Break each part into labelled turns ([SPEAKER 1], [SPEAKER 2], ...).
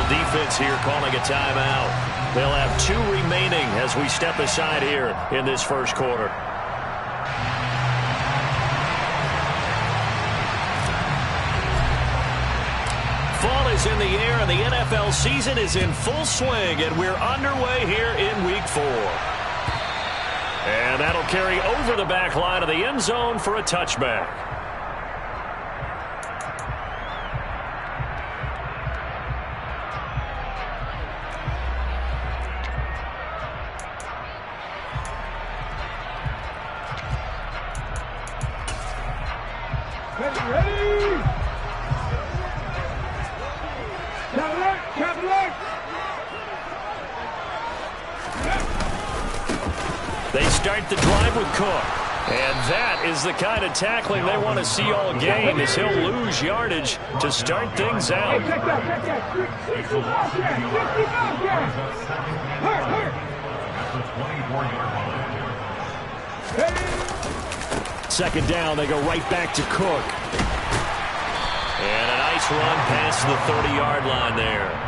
[SPEAKER 1] defense here calling a timeout. They'll have 2 remaining as we step aside here in this first quarter. Fall is in the air, and the NFL season is in full swing, and we're underway here in Week 4. And that'll carry over the back line of the end zone for a touchback. They start the drive with Cook. And that is the kind of tackling they want to see all game, as he'll lose yardage to start things out. Second down, they go right back to Cook. And a nice run past the 30-yard line there.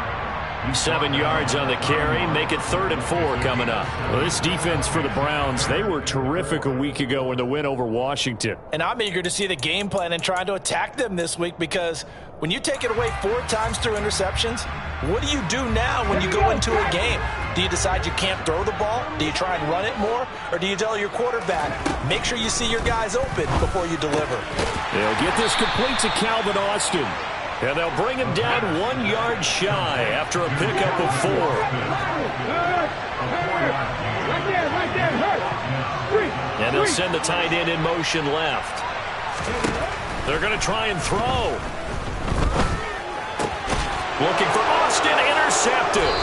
[SPEAKER 1] 7 yards on the carry, make it 3rd and 4 coming up.
[SPEAKER 2] Well, this defense for the Browns, they were terrific a week ago in the win over Washington.
[SPEAKER 3] And I'm eager to see the game plan and trying to attack them this week, because when you take it away 4 times through interceptions, what do you do now when you go into a game? Do you decide you can't throw the ball? Do you try and run it more? Or do you tell your quarterback, make sure you see your guys open before you deliver?
[SPEAKER 2] They'll get this complete to Calvin Austin.
[SPEAKER 1] And they'll bring him down 1 yard shy after a pickup of 4. And they'll send the tight end in motion left. They're going to try and throw. Looking for Austin, intercepted.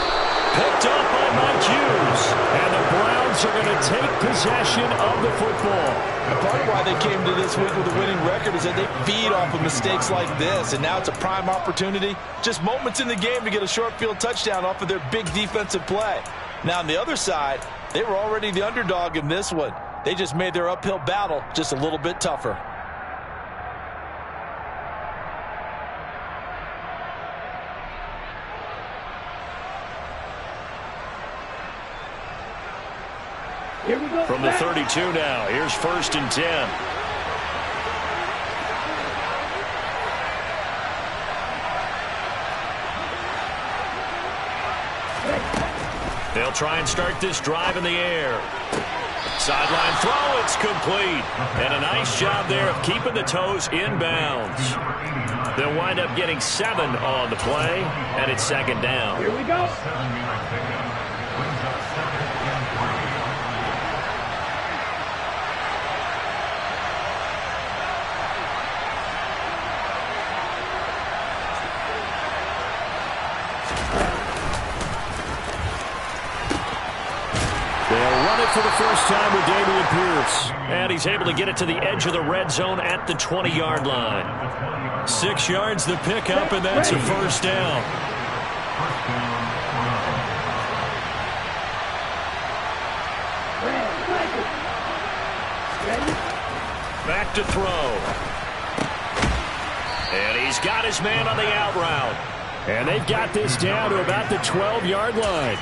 [SPEAKER 1] Picked up by Mike Hughes. And the Browns are going to take possession of the football.
[SPEAKER 3] Part of why they came to this week with a winning record is that they feed off of mistakes like this, and now it's a prime opportunity, just moments in the game, to get a short field touchdown off of their big defensive play. Now on the other side, they were already the underdog in this one. They just made their uphill battle just a little bit tougher.
[SPEAKER 1] From the 32 now, here's 1st and 10. They'll try and start this drive in the air. Sideline throw, it's complete. And a nice job there of keeping the toes inbounds. They'll wind up getting 7 on the play, and it's 2nd down.
[SPEAKER 4] Here we go.
[SPEAKER 1] For the first time with Dameon Pierce. And he's able to get it to the edge of the red zone at the 20-yard line. 6 yards the pickup, and that's a 1st down. Back to throw. And he's got his man on the out route.
[SPEAKER 2] And they've got this down to about the 12-yard line.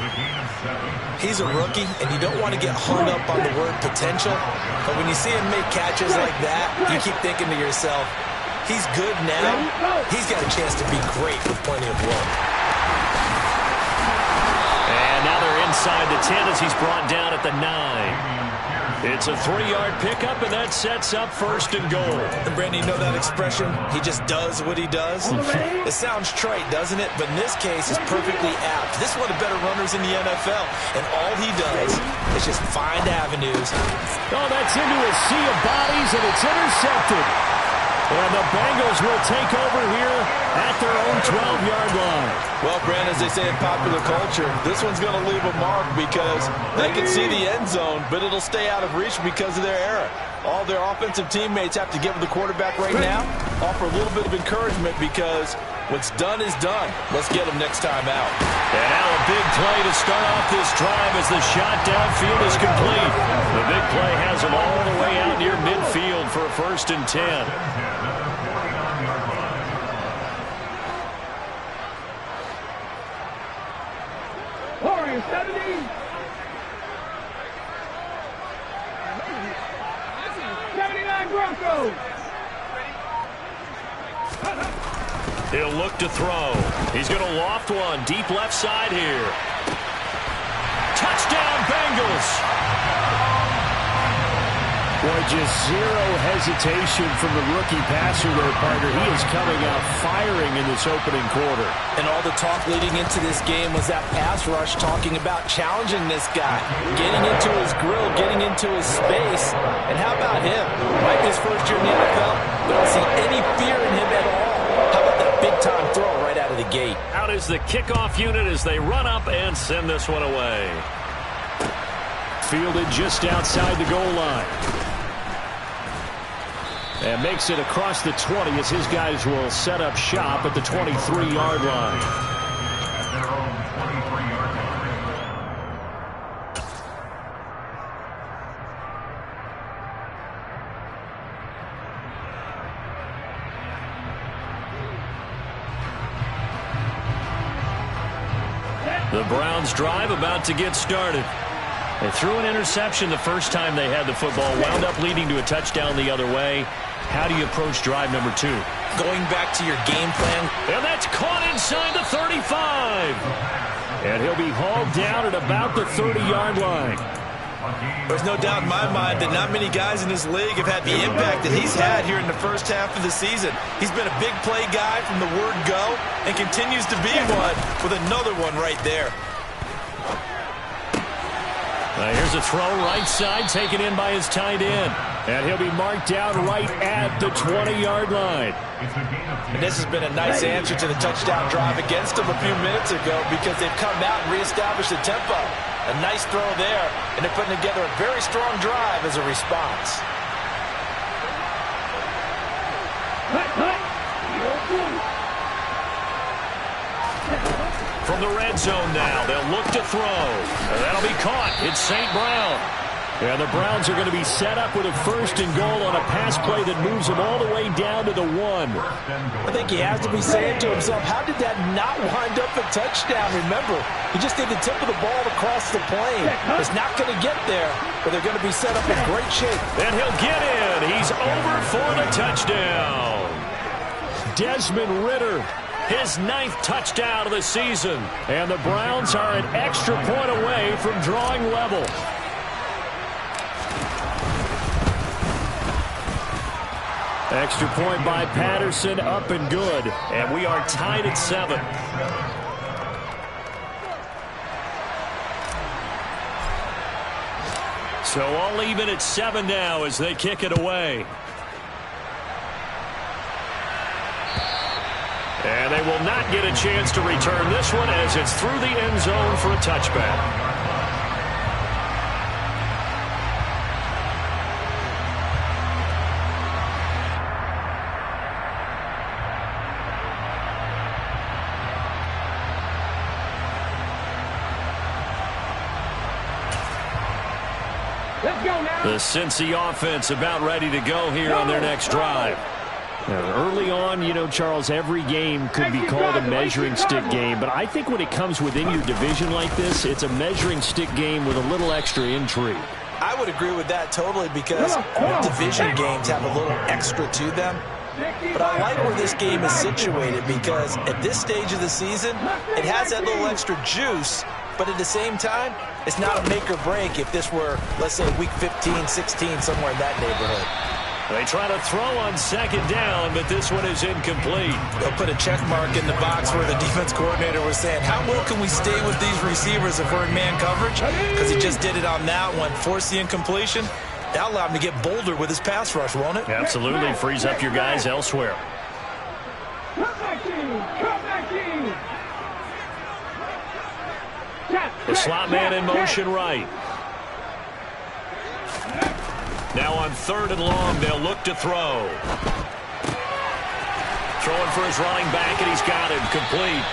[SPEAKER 3] He's a rookie, and you don't want to get hung up on the word potential. But when you see him make catches like that, you keep thinking to yourself, he's good now. He's got a chance to be great with plenty of work.
[SPEAKER 1] And now they're inside the 10 as he's brought down at the 9. It's a 3-yard pickup, and that sets up 1st and goal.
[SPEAKER 3] And Brandon, you know that expression, he just does what he does? It sounds trite, doesn't it? But in this case, it's perfectly apt. This is one of the better runners in the NFL, and all he does is just find avenues.
[SPEAKER 2] Oh, that's into a sea of bodies, and it's intercepted. And the Bengals will take over here at their own 12-yard line.
[SPEAKER 3] Well, Brandon, as they say in popular culture, this one's going to leave a mark because they can see the end zone, but it'll stay out of reach because of their error. All their offensive teammates have to give the quarterback right now, offer a little bit of encouragement, because what's done is done. Let's get them next time out.
[SPEAKER 1] And now a big play to start off this drive as the shot downfield is complete. The big play has them all the way out near midfield for a 1st and 10. He'll look to throw. He's going to loft one deep left side here. Touchdown, Bengals.
[SPEAKER 2] Boy, just zero hesitation from the rookie passer there, partner. He is coming out firing in this opening quarter.
[SPEAKER 3] And all the talk leading into this game was that pass rush talking about challenging this guy, getting into his grill, getting into his space. And how about him? Like his first year in the NFL, we don't see any fear in him at all. How about that big-time throw right out of the gate?
[SPEAKER 1] Out is the kickoff unit as they run up and send this one away.
[SPEAKER 2] Fielded just outside the goal line. And makes it across the 20 as his guys will set up shop at the 23-yard line.
[SPEAKER 1] The Browns drive about to get started. They threw an interception the first time they had the football, wound up leading to a touchdown the other way. How do you approach drive number 2?
[SPEAKER 3] Going back to your game plan.
[SPEAKER 1] And that's caught inside the 35. And he'll be hauled down at about the 30-yard line.
[SPEAKER 3] There's no doubt in my mind that not many guys in this league have had the impact that he's had here in the first half of the season. He's been a big play guy from the word go and continues to be one with another one right there.
[SPEAKER 1] Here's a throw right side taken in by his tight end. And he'll be marked down right at the 20-yard line.
[SPEAKER 3] And this has been a nice answer to the touchdown drive against them a few minutes ago because they've come out and reestablished the tempo. A nice throw there, and they're putting together a very strong drive as a response.
[SPEAKER 1] From the red zone now, they'll look to throw. And that'll be caught. It's St. Brown.
[SPEAKER 2] And the Browns are going to be set up with a first and goal on a pass play that moves them all the way down to the 1.
[SPEAKER 3] I think he has to be saying to himself, how did that not wind up a touchdown? Remember, he just did the tip of the ball across the plane. It's not going to get there, but they're going to be set up in great shape.
[SPEAKER 1] And he'll get in. He's over for the touchdown.
[SPEAKER 2] Desmond Ridder.
[SPEAKER 1] His 9th touchdown of the season.
[SPEAKER 2] And the Browns are an extra point away from drawing level. Extra point by Patterson, up and good.
[SPEAKER 1] And we are tied at 7. So all even at 7 now as they kick it away. And they will not get a chance to return this one as it's through the end zone for a touchback. The Cincy offense about ready to go here on their next drive.
[SPEAKER 2] Now, early on, you know, Charles, every game could be called a measuring stick game. But I think when it comes within your division like this, it's a measuring stick game with a little extra intrigue.
[SPEAKER 3] I would agree with that totally because all division games have a little extra to them. But I like where this game is situated because at this stage of the season, it has that little extra juice. But at the same time, it's not a make or break if this were, let's say, week 15, 16, somewhere in that neighborhood.
[SPEAKER 1] They try to throw on second down, but this one is incomplete.
[SPEAKER 3] They'll put a check mark in the box where the defense coordinator was saying, how well can we stay with these receivers if we're in man coverage? Because he just did it on that one, forced the incompletion. That'll allow him to get bolder with his pass rush, won't it?
[SPEAKER 1] Absolutely. Frees up your guys elsewhere. The slot man in motion right. Now on 3rd and long, they'll look to throw. Throwing for his running back, and he's got him complete.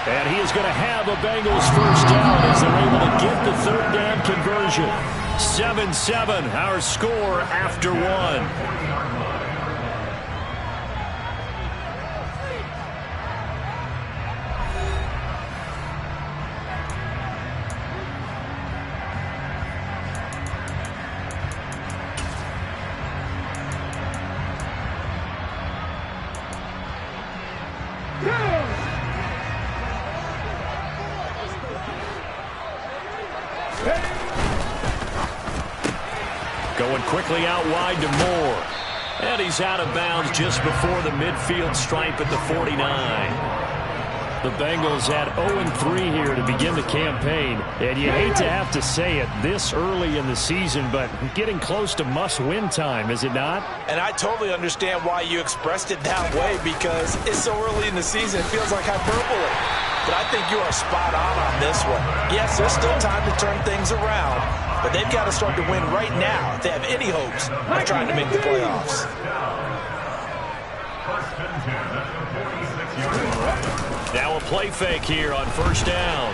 [SPEAKER 2] And he is going to have a Bengals first down as they're able to get the 3rd down conversion.
[SPEAKER 1] 7-7, our score after 1. Going quickly out wide to Moore. And he's out of bounds just before the midfield stripe at the 49.
[SPEAKER 2] The Bengals had 0-3 here to begin the campaign. And you hate to have to say it this early in the season, but getting close to must-win time, is it not?
[SPEAKER 3] And I totally understand why you expressed it that way, because it's so early in the season, it feels like hyperbole. But I think you are spot on this one. Yes, there's still time to turn things around, but they've got to start to win right now if they have any hopes of trying to make the playoffs.
[SPEAKER 1] Now a play fake here on first down.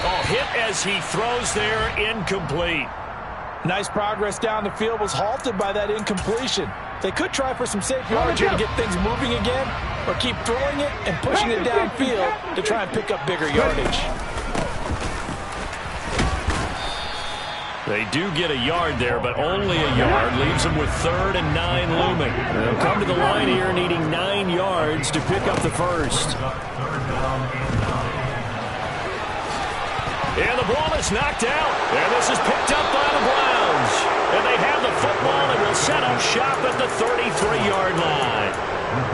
[SPEAKER 1] Oh, hit as he throws there, incomplete.
[SPEAKER 3] Nice progress down the field was halted by that incompletion. They could try for some safe yards here to get things moving again, or keep throwing it and pushing it downfield to try and pick up bigger yardage.
[SPEAKER 1] They do get a yard there, but only a yard. Leaves them with 3rd and 9 looming.
[SPEAKER 2] They'll come to the line here needing 9 yards to pick up the first.
[SPEAKER 1] And the ball is knocked out. And this is picked up by the Browns. And they have the football and will set up shop at the 33-yard line.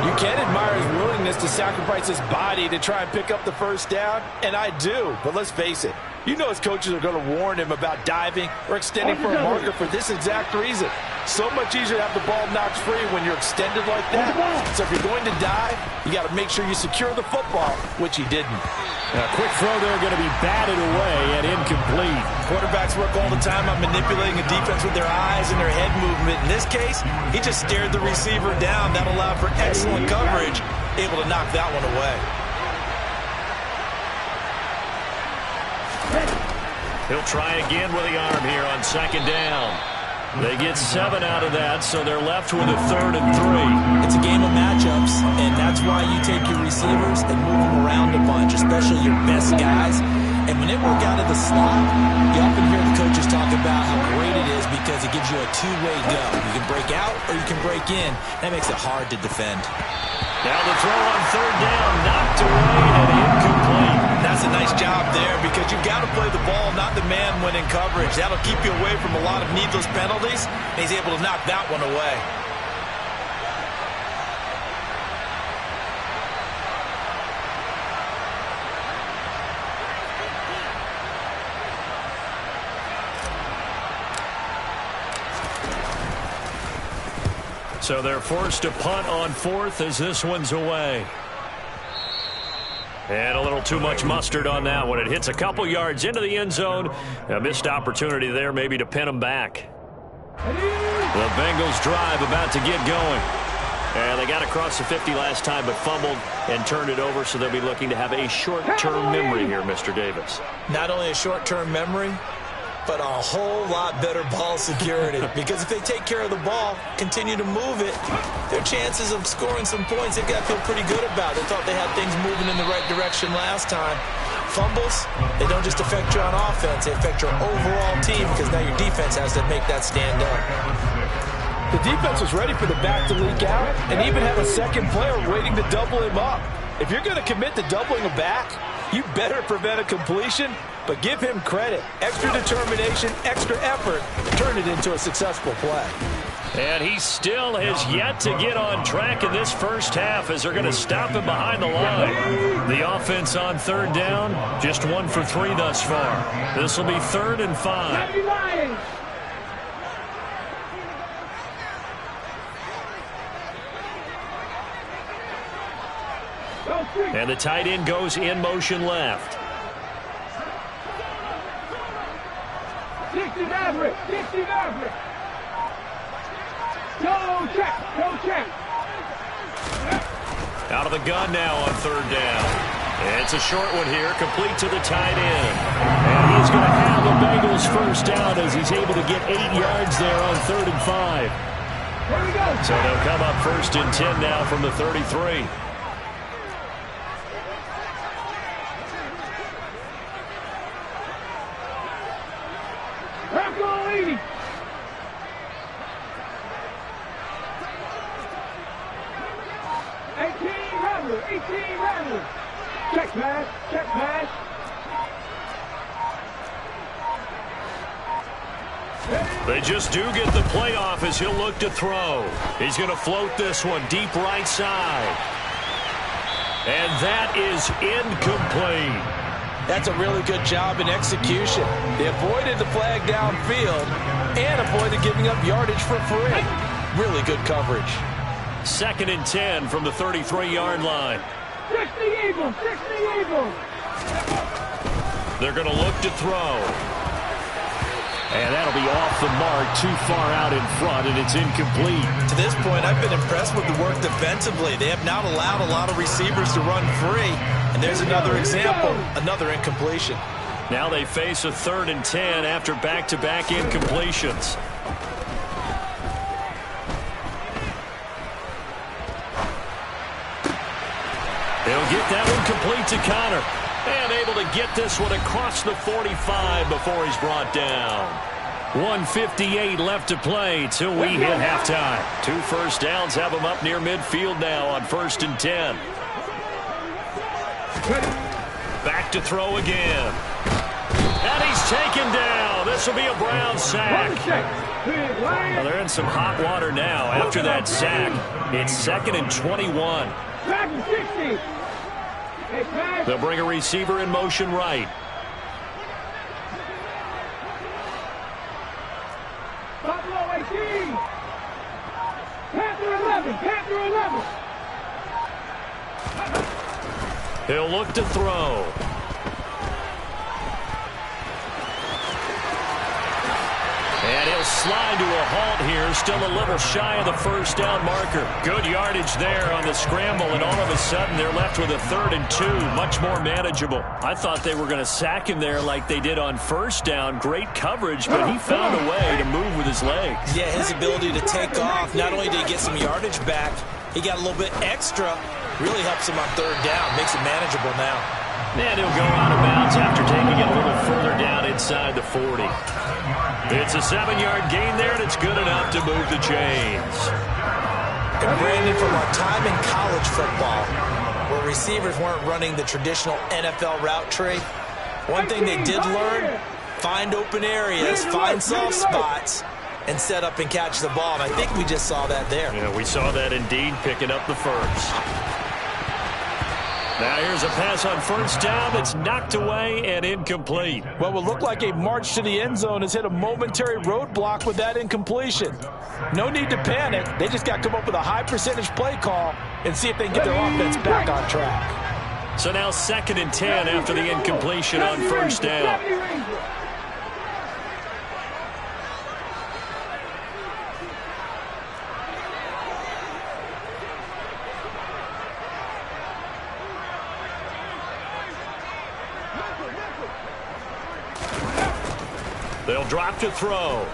[SPEAKER 3] You can admire his willingness to sacrifice his body to try and pick up the first down, and I do, but let's face it. You know his coaches are going to warn him about diving or extending for a marker for this exact reason. So much easier to have the ball knocked free when you're extended like that. So if you're going to dive, you got to make sure you secure the football, which he didn't.
[SPEAKER 2] A quick throw there going to be batted away and incomplete.
[SPEAKER 3] Quarterbacks work all the time on manipulating a defense with their eyes and their head movement. In this case, he just stared the receiver down. That allowed for excellent coverage, able to knock that one away.
[SPEAKER 1] He'll try again with the arm here on 2nd down. They get 7 out of that, so they're left with a 3rd and 3.
[SPEAKER 3] It's a game of matchups, and that's why you take your receivers and move them around a bunch, especially your best guys. And when they work out of the slot, you often hear the coaches talk about how great it is because it gives you a two-way go. You can break out or you can break in. That makes it hard to defend.
[SPEAKER 1] Now the throw on 3rd down, knocked away and incomplete.
[SPEAKER 3] That's a nice job there because you've got to play the ball, not the man when in coverage. That'll keep you away from a lot of needless penalties, and he's able to knock that one away.
[SPEAKER 1] So they're forced to punt on 4th as this one's away. And a little too much mustard on that one. It hits a couple yards into the end zone. A missed opportunity there maybe to pin them back. The Bengals drive about to get going. And they got across the 50 last time but fumbled and turned it over, so they'll be looking to have a short-term memory here, Mr. Davis.
[SPEAKER 3] Not only a short-term memory, but a whole lot better ball security. Because if they take care of the ball, continue to move it, their chances of scoring some points, they've got to feel pretty good about. They thought they had things moving in the right direction last time. Fumbles, they don't just affect you on offense, they affect your overall team because now your defense has to make that stand up. The defense was ready for the back to leak out and even have a second player waiting to double him up. If you're going to commit to doubling a back, you better prevent a completion, but give him credit. Extra determination, extra effort, turn it into a successful play.
[SPEAKER 1] And he still has yet to get on track in this first half as they're going to stop him behind the line. The offense on 3rd down, just 1 for 3 thus far. This will be 3rd and 5. And the tight end goes in motion left.
[SPEAKER 4] 60 Maverick, 60 Maverick. Go check.
[SPEAKER 1] Out of the gun now on 3rd down. And it's a short one here, complete to the tight end. And he's going to have the Bengals first down as he's able to get 8 yards there on 3rd and 5.
[SPEAKER 4] Here we go.
[SPEAKER 1] So they'll come up 1st and 10 now from the 33.
[SPEAKER 4] Lady. 18 Rattler. Check pass.
[SPEAKER 1] They just do get the playoff as he'll look to throw. He's going to float this one deep right side. And that is incomplete.
[SPEAKER 3] That's a really good job in execution. They avoided the flag downfield and avoided giving up yardage for free. Really good coverage.
[SPEAKER 1] 2nd and 10 from the 33-yard line.
[SPEAKER 4] 60 Eagles, 60 Eagles.
[SPEAKER 1] They're going to look to throw.
[SPEAKER 2] And that'll be off the mark, too far out in front, and it's incomplete.
[SPEAKER 3] To this point, I've been impressed with the work defensively. They have not allowed a lot of receivers to run free. And there's another example, another incompletion.
[SPEAKER 1] Now they face a 3rd and 10 after back-to-back incompletions. He'll get that one complete to Connor. And able to get this one across the 45 before he's brought down. 1:58 left to play till we hit halftime. 2 first downs have him up near midfield now on 1st and 10. Back to throw again. And he's taken down. This will be a Brown sack. Well, they're in some hot water now after that sack. It's 2nd and 21. They'll bring a receiver in motion right.
[SPEAKER 4] Buffalo 18. Panther 11. Panther 11.
[SPEAKER 1] He'll look to throw. And he'll slide to a halt here, still a little shy of the first down marker. Good yardage there on the scramble, and all of a sudden they're left with a 3rd and 2, much more manageable. I thought they were going to sack him there like they did on first down. Great coverage, but he found a way to move with his legs.
[SPEAKER 3] Yeah, his ability to take off, not only did he get some yardage back, he got a little bit extra. Really helps him on 3rd down, makes it manageable now.
[SPEAKER 1] And he'll go out of bounds after taking it a little further down inside the 40. It's a 7-yard gain there, and it's good enough to move the chains.
[SPEAKER 3] And Brandon, from our time in college football, where receivers weren't running the traditional NFL route tree, one thing they did learn, find open areas, find soft spots, and set up and catch the ball. And I think we just saw that there.
[SPEAKER 1] Yeah, we saw that indeed, picking up the first. Now here's a pass on first down that's knocked away and incomplete.
[SPEAKER 3] What will look like a march to the end zone has hit a momentary roadblock with that incompletion. No need to panic. They just got to come up with a high percentage play call and see if they can get their offense back on track.
[SPEAKER 1] So now 2nd and 10 after the incompletion on first down. They'll drop to throw.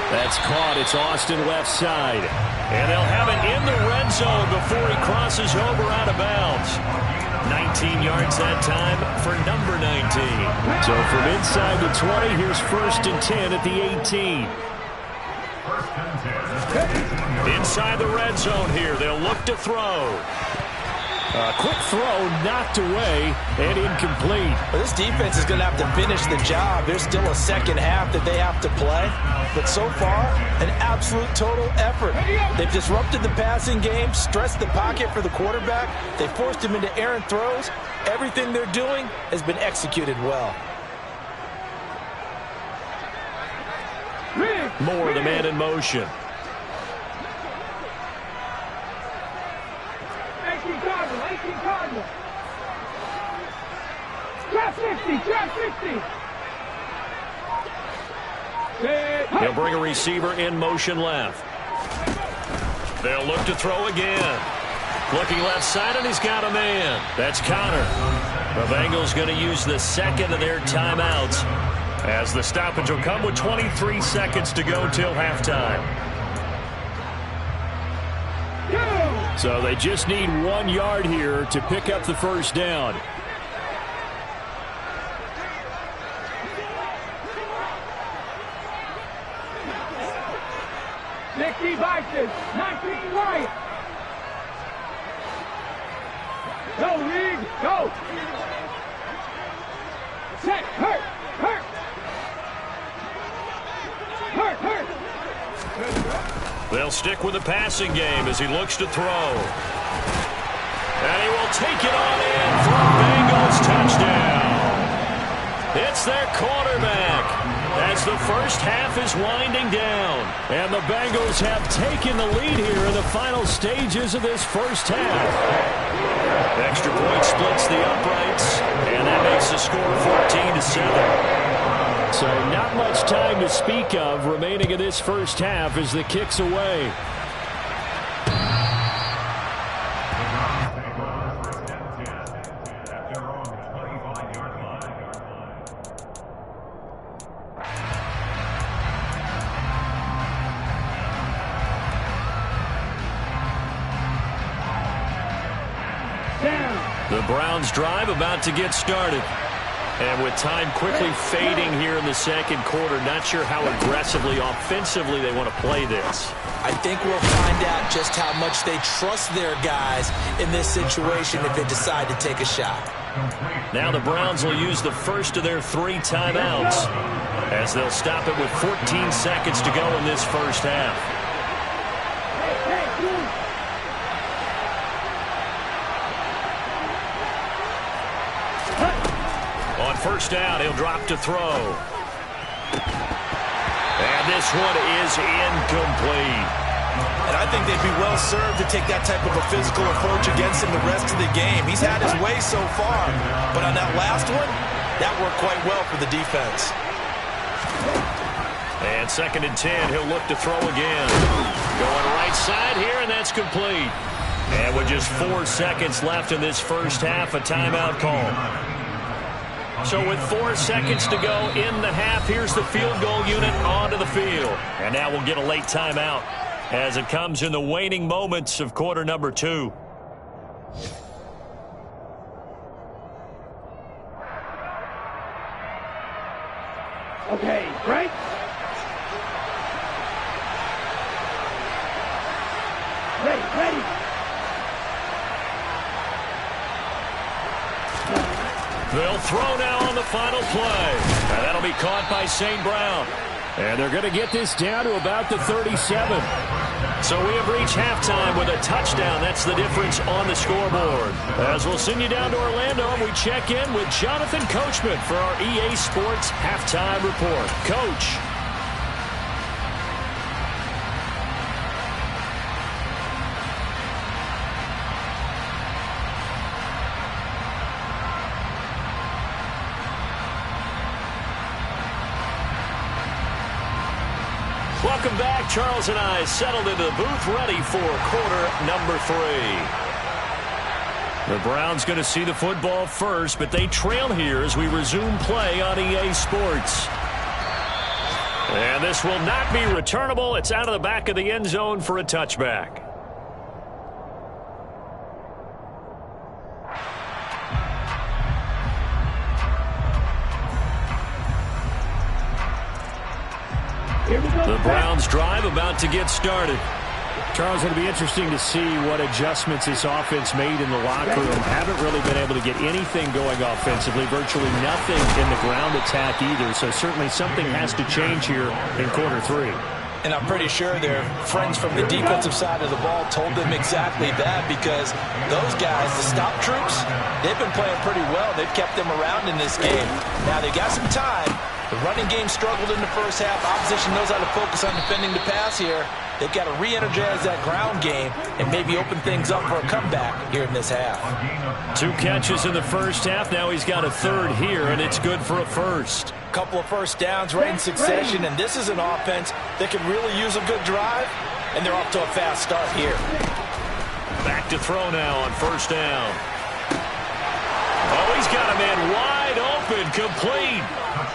[SPEAKER 2] That's caught. It's Austin left side.
[SPEAKER 1] And they'll have it in the red zone before he crosses over out of bounds. 19 yards that time for number 19.
[SPEAKER 2] So from inside the 20, here's 1st and 10 at the 18.
[SPEAKER 1] Inside the red zone here, they'll look to throw.
[SPEAKER 2] A quick throw knocked away and incomplete.
[SPEAKER 3] Well, this defense is going to have to finish the job. There's still a second half that they have to play. But so far, an absolute total effort. They've disrupted the passing game, stressed the pocket for the quarterback. They forced him into errant throws. Everything they're doing has been executed well.
[SPEAKER 1] Moore, the man in motion.
[SPEAKER 4] Trap 50, trap 50.
[SPEAKER 1] He'll bring a receiver in motion left. They'll look to throw again. Looking left side, and he's got a man. That's Connor. The Bengals going to use the second of their timeouts as the stoppage will come with 23 seconds to go till halftime.
[SPEAKER 2] So they just need 1 yard here to pick up the first down.
[SPEAKER 4] Vices, 19 right. Go, Reed, go. Set, hurt.
[SPEAKER 1] They'll stick with the passing game as he looks to throw. And he will take it on in for a Bengals touchdown. It's their quarterback as the first half is winding down. And the Bengals have taken the lead here in the final stages of this first half. Extra point splits the uprights, and that makes the score 14-7.
[SPEAKER 2] So not much time to speak of remaining in this first half as the kick's away.
[SPEAKER 1] The Browns drive about to get started. And with time quickly fading here in the second quarter, not sure how aggressively, offensively they want to play this.
[SPEAKER 3] I think we'll find out just how much they trust their guys in this situation if they decide to take a shot.
[SPEAKER 1] Now the Browns will use the first of their 3 timeouts as they'll stop it with 14 seconds to go in this first half. On first down, he'll drop to throw. And this one is incomplete.
[SPEAKER 3] And I think they'd be well served to take that type of a physical approach against him the rest of the game. He's had his way so far, but on that last one, that worked quite well for the defense.
[SPEAKER 1] And 2nd and 10, he'll look to throw again. Going right side here, and that's complete. And with just 4 seconds left in this first half, a timeout call. So with 4 seconds to go in the half, here's the field goal unit onto the field. And now we'll get a late timeout as it comes in the waning moments of quarter number 2.
[SPEAKER 4] Okay, break. Ready.
[SPEAKER 1] They'll throw now on the final play. And that'll be caught by St. Brown.
[SPEAKER 2] And they're going to get this down to about the 37.
[SPEAKER 1] So we have reached halftime with a touchdown. That's the difference on the scoreboard. As we'll send you down to Orlando, we check in with Jonathan Coachman for our EA Sports Halftime Report. Coach. Welcome back. Charles and I settled into the booth ready for quarter number 3. The Browns going to see the football first, but they trail here as we resume play on EA Sports. And this will not be returnable. It's out of the back of the end zone for a touchback. The Browns drive about to get started.
[SPEAKER 2] Charles, it'll be interesting to see what adjustments this offense made in the locker room. Haven't really been able to get anything going offensively, virtually nothing in the ground attack either. So certainly something has to change here in quarter 3.
[SPEAKER 3] And I'm pretty sure their friends from the defensive side of the ball told them exactly that, because those guys, the stop troops, they've been playing pretty well. They've kept them around in this game. Now they've got some time. The running game struggled in the first half. Opposition knows how to focus on defending the pass here. They've got to re-energize that ground game and maybe open things up for a comeback here in this half.
[SPEAKER 1] 2 catches in the first half. Now he's got a 3rd here, and it's good for a first.
[SPEAKER 3] Couple of first downs right in succession, and this is an offense that can really use a good drive, and they're off to a fast start here.
[SPEAKER 1] Back to throw now on first down. Oh, he's got a man wide open, complete.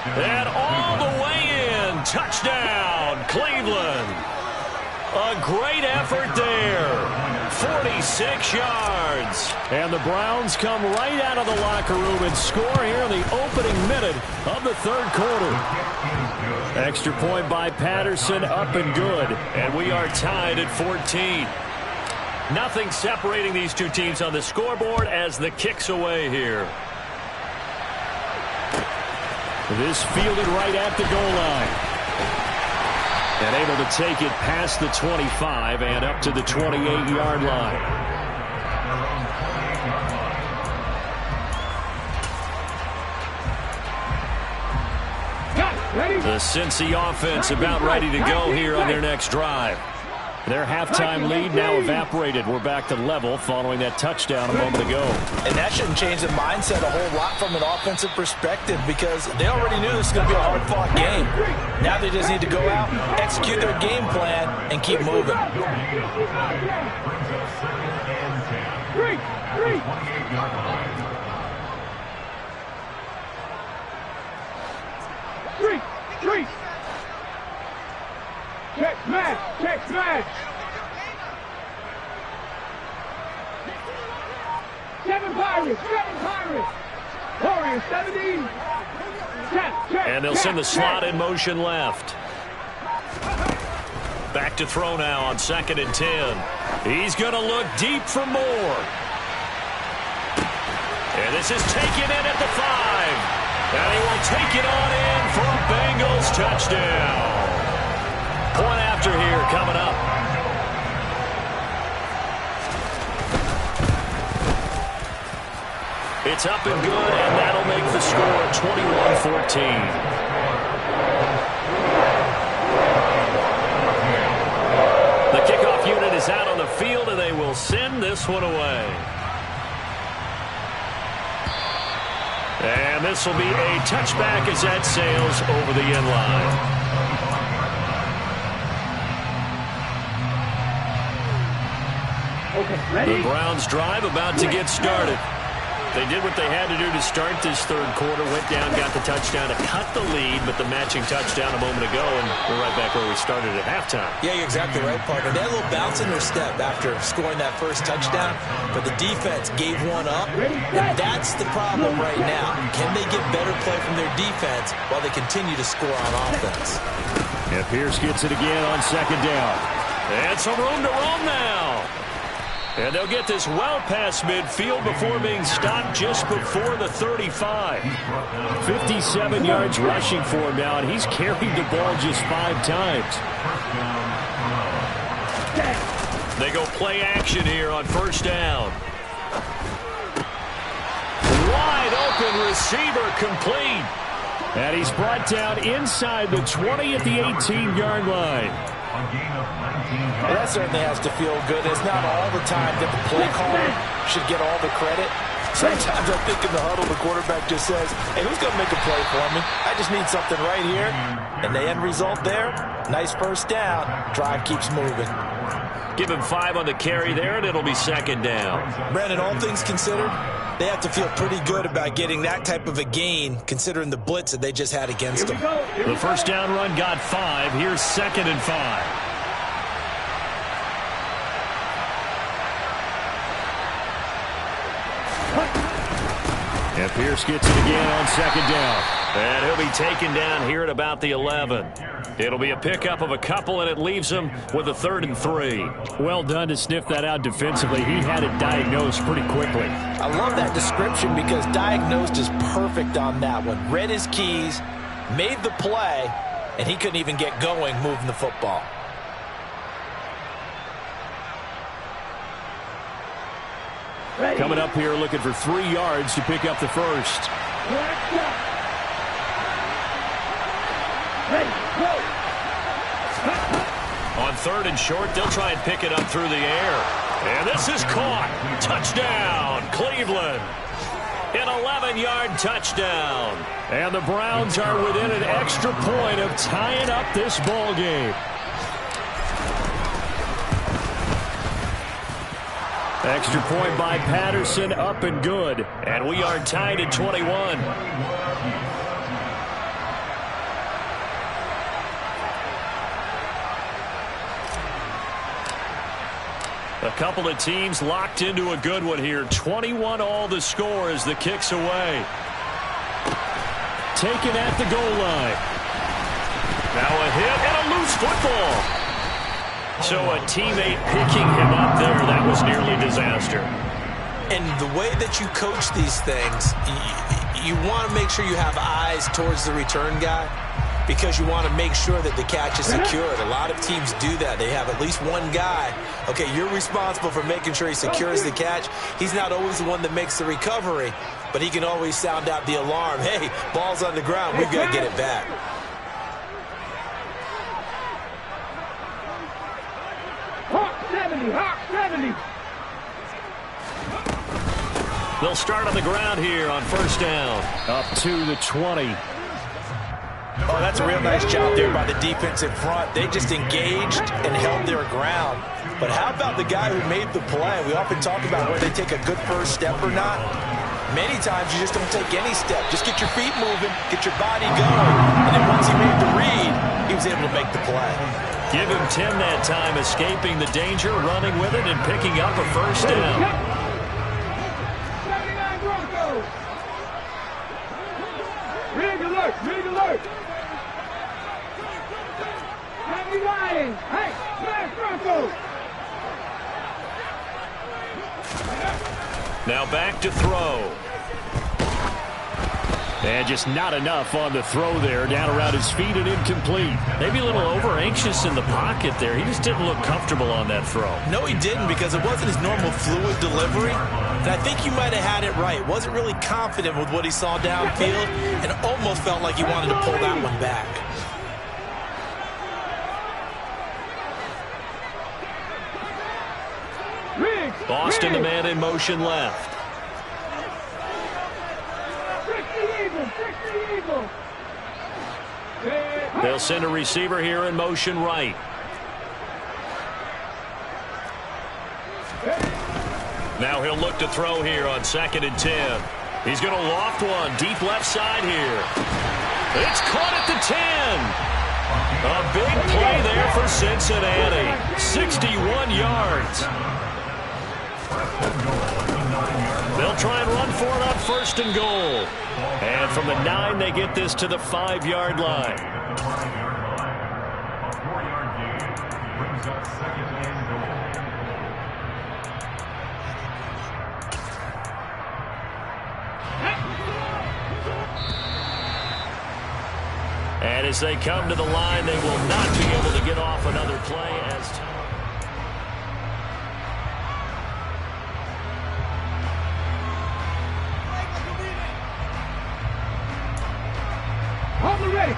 [SPEAKER 1] And all the way in. Touchdown, Cleveland. A great effort there. 46 yards.
[SPEAKER 2] And the Browns come right out of the locker room and score here in the opening minute of the 3rd quarter. Extra point by Patterson, up and good.
[SPEAKER 1] And we are tied at 14. Nothing separating these 2 teams on the scoreboard as the kick's away here.
[SPEAKER 2] This fielded right at the goal line. And able to take it past the 25 and up to the 28-yard line. The Cincy offense about ready to go here on their next drive. Their halftime lead now evaporated. We're back to level following that touchdown a moment ago.
[SPEAKER 3] And that shouldn't change the mindset a whole lot from an offensive perspective because they already knew this was going to be a hard-fought game. Now they just need to go out, execute their game plan, and keep moving.
[SPEAKER 4] Three. Check smash. 7 Pirates. Warriors 17. Check.
[SPEAKER 1] And they'll send the slot in motion left. Back to throw now on 2nd and 10. He's going to look deep for more. And this is taken in at the 5. And he will take it on in for a Bengals touchdown. Point after here coming up. It's up and good, and that'll make the score 21-14. The kickoff unit is out on the field, and they will send this one away. And this will be a touchback as that sails over the end line.
[SPEAKER 4] Okay, ready?
[SPEAKER 1] The Browns drive about to get started. They did what they had to do to start this third quarter, went down, got the touchdown to cut the lead, but the matching touchdown a moment ago, and we're right back where we started at halftime.
[SPEAKER 3] Yeah, you're exactly right, partner. They had a little bounce in their step after scoring that first touchdown, but the defense gave one up, and that's the problem right now. Can they get better play from their defense while they continue to score on offense?
[SPEAKER 2] And Pierce gets it again on 2nd down.
[SPEAKER 1] And some room to roam now. And they'll get this well past midfield before being stopped just before the 35.
[SPEAKER 2] 57 yards rushing for him now, and he's carried the ball just 5 times.
[SPEAKER 1] They go play action here on 1st down. Wide open receiver complete.
[SPEAKER 2] And he's brought down inside the 20 at the 18-yard line.
[SPEAKER 3] Well, that certainly has to feel good. It's not all the time that the play caller should get all the credit. Sometimes I think in the huddle, the quarterback just says, hey, who's going to make a play for me? I just need something right here. And the end result there, nice 1st down. Drive keeps moving.
[SPEAKER 1] Give him 5 on the carry there, and it'll be 2nd down.
[SPEAKER 3] Brandon, all things considered, they have to feel pretty good about getting that type of a gain, considering the blitz that they just had against them.
[SPEAKER 2] The 1st down run got 5. Here's 2nd and 5. And Pierce gets it again on 2nd down.
[SPEAKER 1] And he'll be taken down here at about the 11. It'll be a pickup of a couple, and it leaves him with a 3rd and 3.
[SPEAKER 2] Well done to sniff that out defensively. He had it diagnosed pretty quickly.
[SPEAKER 3] I love that description because diagnosed is perfect on that one. Read his keys, made the play, and he couldn't even get going moving the football.
[SPEAKER 4] Ready.
[SPEAKER 2] Coming up here looking for 3 yards to pick up the first.
[SPEAKER 4] Ready, go.
[SPEAKER 1] On 3rd and short, they'll try and pick it up through the air. And this is caught. Touchdown, Cleveland. An 11-yard touchdown.
[SPEAKER 2] And the Browns are within an extra point of tying up this ball game. Extra point by Patterson, up and good.
[SPEAKER 1] And we are tied at 21. A couple of teams locked into a good one here. 21 all the score as the kick's away.
[SPEAKER 2] Taken at the goal line.
[SPEAKER 1] Now a hit and a loose football. So a teammate picking him up there, that was nearly disaster.
[SPEAKER 3] And the way that you coach these things, you want to make sure you have eyes towards the return guy. because you want to make sure that the catch is secured. A lot of teams do that. They have at least one guy. Okay, you're responsible for making sure he secures the catch. He's not always the one that makes the recovery, but he can always sound out the alarm. Hey, ball's on the ground. We've got to get it back.
[SPEAKER 4] Hawk 70, Hawk 70.
[SPEAKER 1] They'll start on the ground here on first down.
[SPEAKER 2] Up to the 20.
[SPEAKER 3] Oh, that's a real nice job there by the defensive front. They just engaged and held their ground. But how about the guy who made the play? We often talk about whether they take a good first step or not. Many times you just don't take any step. Just get your feet moving, get your body going. And then once he made the read, he was able to make the play.
[SPEAKER 1] Give him 10 that time, escaping the danger, running with it, and picking up a first down.
[SPEAKER 4] 79 Broncos. Rig alert, rig alert. Heavy Lions. Hey, smash Broncos.
[SPEAKER 1] Now back to throw.
[SPEAKER 2] And just not enough on the throw there. Down around his feet and incomplete.
[SPEAKER 1] Maybe a little over-anxious in the pocket there. He just didn't look comfortable on that throw.
[SPEAKER 3] No, he didn't, because it wasn't his normal fluid delivery. And I think you might have had it right. Wasn't really confident with what he saw downfield and almost felt like he wanted to pull that one back.
[SPEAKER 1] Boston, the man in motion left.
[SPEAKER 4] 60 Eagles.
[SPEAKER 1] They'll send a receiver here in motion right. Now he'll look to throw here on 2nd and 10. He's going to loft one deep left side here. It's caught at the 10. A big play there for Cincinnati. 61 yards. They'll try and run for it on 1st and goal. And from the 9, they get this to the 5-yard line. And as they come to the line, they will not be able to get off another play as time.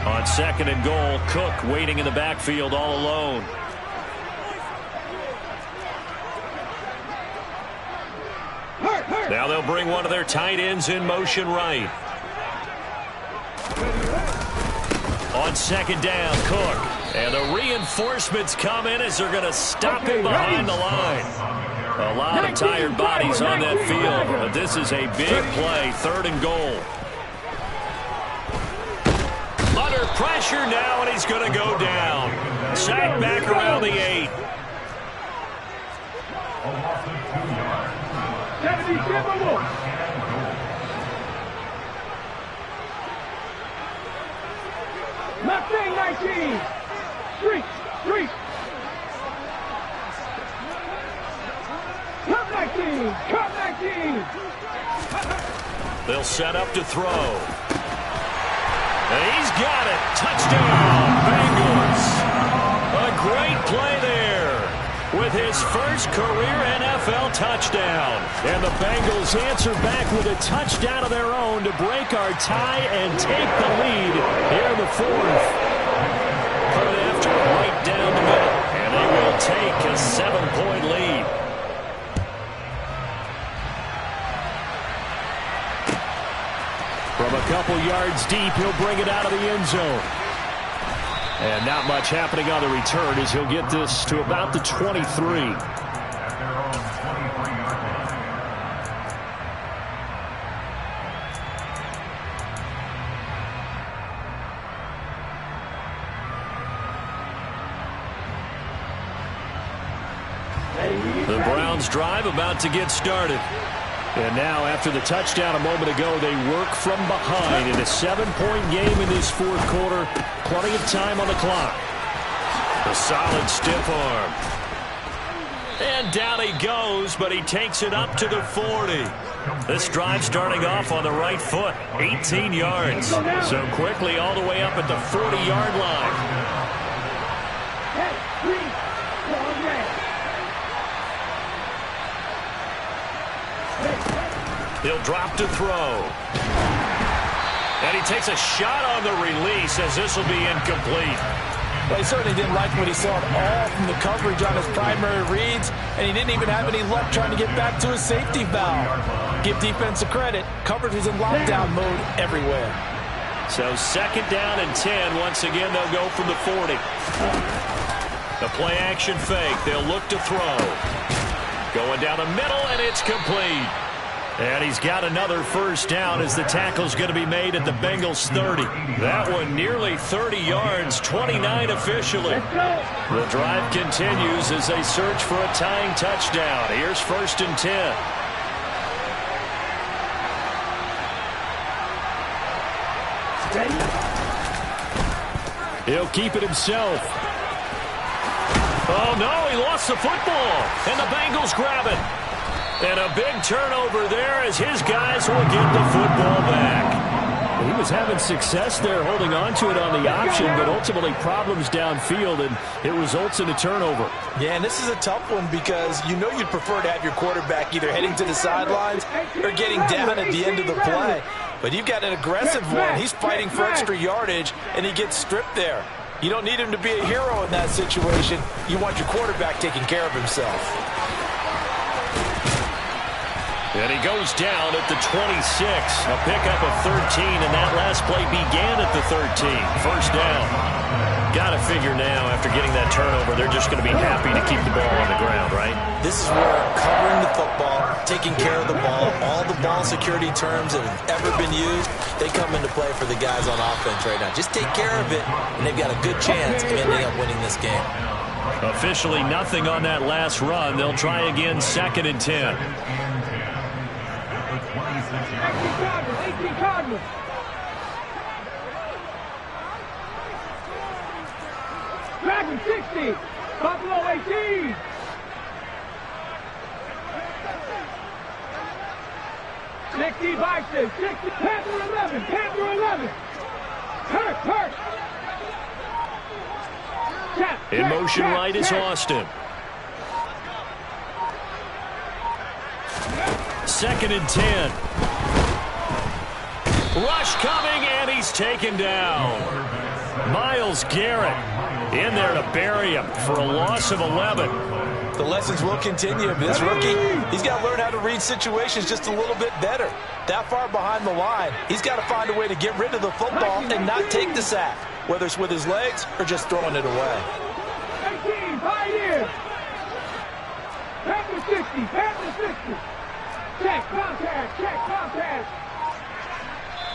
[SPEAKER 1] On 2nd and goal, Cook waiting in the backfield all alone. Now they'll bring one of their tight ends in motion right. On 2nd down, Cook. And the reinforcements come in as they're going to stop him behind the line. A lot of tired bodies on that field, but this is a big play, 3rd and goal. Under pressure now, and he's going to go down. Sacked back around the 8.
[SPEAKER 4] 77 Left wing 19. Street. Cut 19. Cut 19.
[SPEAKER 1] They'll set up to throw. And he's got it. Touchdown, Bengals. A great play there with his first career NFL touchdown. And the Bengals answer back with a touchdown of their own to break our tie and take the lead here in the 4th. Put after right down the middle. And they will take a 7-point lead.
[SPEAKER 2] From a couple yards deep, he'll bring it out of the end zone. And not much happening on the return as he'll get this to about the 23.
[SPEAKER 1] The Browns drive about to get started.
[SPEAKER 2] And now, after the touchdown a moment ago, they work from behind in a 7-point game in this 4th quarter. Plenty of time on the clock.
[SPEAKER 1] A solid stiff arm. And down he goes, but he takes it up to the 40. This drive starting off on the right foot, 18 yards. So quickly all the way up at the 40-yard line. He'll drop to throw. And he takes a shot on the release as this will be incomplete.
[SPEAKER 3] Well, he certainly didn't like what he saw at all from the coverage on his primary reads, and he didn't even have any luck trying to get back to his safety valve. Give defense a credit. Coverage was in lockdown mode everywhere.
[SPEAKER 1] So second down and 10. Once again, they'll go from the 40. The play action fake. They'll look to throw. Going down the middle, and it's complete. And he's got another first down as the tackle's going to be made at the Bengals 30. That one nearly 30 yards, 29 officially. The drive continues as they search for a tying touchdown. Here's first and 10. He'll keep it himself. Oh, no, he lost the football. And the Bengals grab it. And a big turnover there as his guys will get the football back.
[SPEAKER 2] He was having success there holding on to it on the option, but ultimately problems downfield, and it results in a turnover.
[SPEAKER 3] Yeah, and this is a tough one because you know you'd prefer to have your quarterback either heading to the sidelines or getting down at the end of the play. But you've got an aggressive one. He's fighting for extra yardage, and he gets stripped there. You don't need him to be a hero in that situation. You want your quarterback taking care of himself.
[SPEAKER 1] And he goes down at the 26. A pickup of 13, and that last play began at the 13. First down. Got to figure now, after getting that turnover, they're just going to be happy to keep the ball on the ground, right?
[SPEAKER 3] This is where covering the football, taking care of the ball, all the ball security terms that have ever been used, they come into play for the guys on offense right now. Just take care of it, and they've got a good chance of ending up winning this game.
[SPEAKER 1] Officially nothing on that last run. They'll try again, second and 10.
[SPEAKER 4] 18 Cardinals. Dragon 60. Buffalo 18. Bison. 60. Panther 11. Panther 11. Hurt.
[SPEAKER 1] In motion right is Austin. Second and 10. Rush coming, and he's taken down. Myles Garrett in there to bury him for a loss of 11.
[SPEAKER 3] The lessons will continue. This rookie, he's got to learn how to read situations just a little bit better. That far behind the line, he's got to find a way to get rid of the football and not take the sack, whether it's with his legs or just throwing it away.
[SPEAKER 4] 18, Pioneer. Panther 60. Check contact.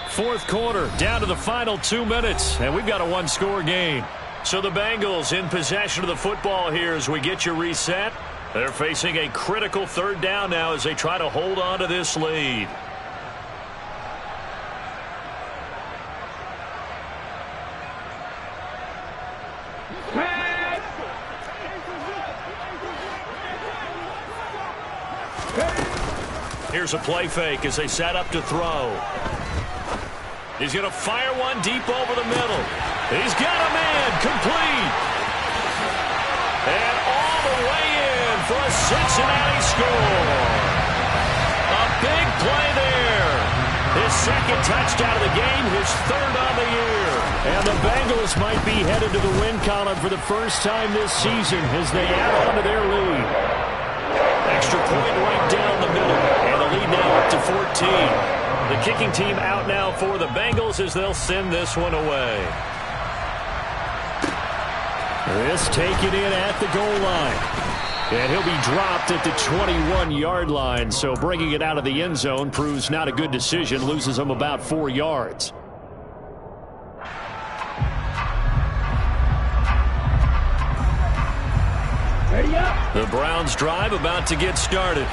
[SPEAKER 1] Fourth quarter, down to the final 2 minutes, and we've got a one-score game. So the Bengals in possession of the football here as we get you reset. They're facing a critical third down now as they try to hold on to this lead. Here's a play fake as they set up to throw. He's going to fire one deep over the middle. He's got a man, complete. And all the way in for a Cincinnati score. A big play there. His second touchdown of the game, his third on the year. And the Bengals might be headed to the win column for the first time this season as they add on to their lead. Extra point right down the middle. And the lead now up to 14. The kicking team out now for the Bengals as they'll send this one away.
[SPEAKER 2] This taken in at the goal line. And he'll be dropped at the 21-yard line. So bringing it out of the end zone proves not a good decision. Loses him about 4 yards.
[SPEAKER 1] The Browns drive about to get started.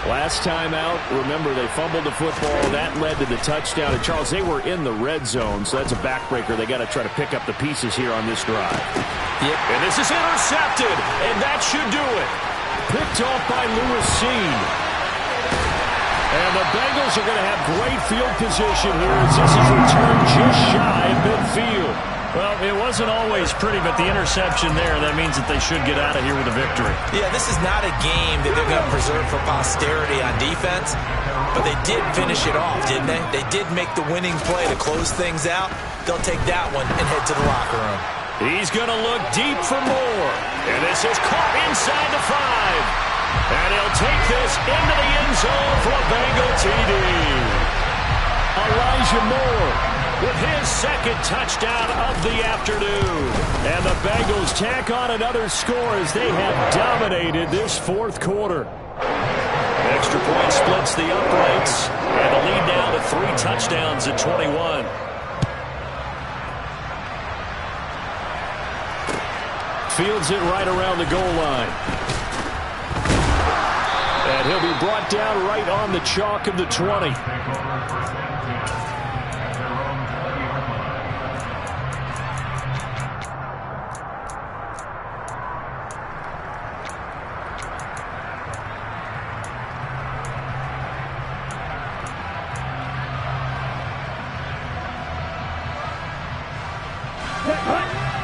[SPEAKER 2] Last time out, remember, they fumbled the football. That led to the touchdown. And, Charles, they were in the red zone, so that's a backbreaker. They got to try to pick up the pieces here on this drive.
[SPEAKER 1] Yep. And this is intercepted, and that should do it.
[SPEAKER 2] picked off by Lewis Seen. And the Bengals are going to have great field position here as this is returned just shy of midfield.
[SPEAKER 1] Well, it wasn't always pretty, but the interception there, that means that they should get out of here with a victory.
[SPEAKER 3] Yeah, this is not a game that they're going to preserve for posterity on defense, but they did finish it off, didn't they? They did make the winning play to close things out. They'll take that one and head to the locker room.
[SPEAKER 1] He's going to look deep for more. And this is caught inside the 5. And he'll take this into the end zone for a Bengal TD.
[SPEAKER 2] Elijah Moore
[SPEAKER 1] with his second touchdown of the afternoon.
[SPEAKER 2] And the Bengals tack on another score as they have dominated this fourth quarter.
[SPEAKER 1] Extra point splits the uprights. And the lead down to 3 touchdowns at 21.
[SPEAKER 2] Fields it right around the goal line. And he'll be brought down right on the chalk of the 20.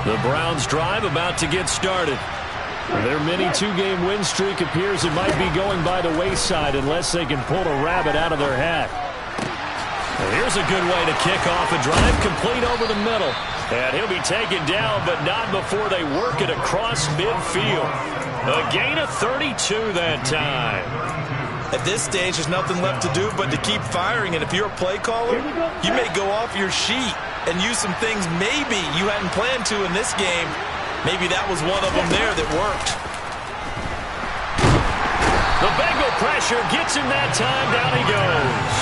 [SPEAKER 1] The Browns drive about to get started.
[SPEAKER 2] Their mini 2-game win streak appears it might be going by the wayside unless they can pull a rabbit out of their hat.
[SPEAKER 1] And here's a good way to kick off a drive, complete over the middle. And he'll be taken down, but not before they work it across midfield. A gain of 32 that time.
[SPEAKER 3] At this stage, there's nothing left to do but to keep firing. And if you're a play caller, you may go off your sheet and use some things maybe you hadn't planned to in this game. Maybe that was one of them there that worked.
[SPEAKER 1] The Bengal pressure gets him that time. Down he goes.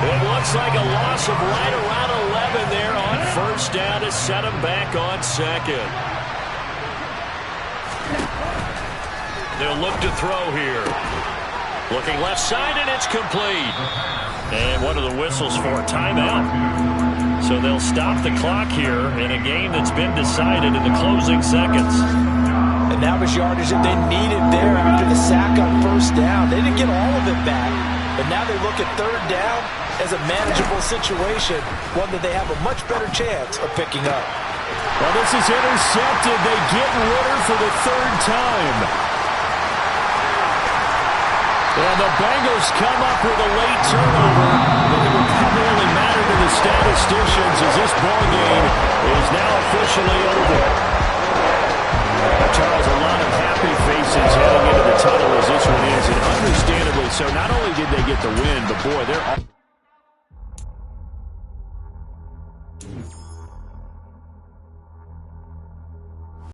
[SPEAKER 1] It looks like a loss of right around 11 there on first down to set him back on second. They'll look to throw here. Looking left side, and it's complete. And what are the whistles for? Timeout. So they'll stop the clock here in a game that's been decided in the closing seconds.
[SPEAKER 3] And that was yardage that they needed there after the sack on first down. They didn't get all of it back, but now they look at third down as a manageable situation, one that they have a much better chance of picking up.
[SPEAKER 2] Well, this is intercepted. They get Ritter for the third time. And the Bengals come up with a late turnover. It will probably only matter to the statisticians as this ball game is now officially over. Charles, a lot of happy faces heading into the tunnel as this one is, and understandably so. Not only did they get the win, but boy, they're all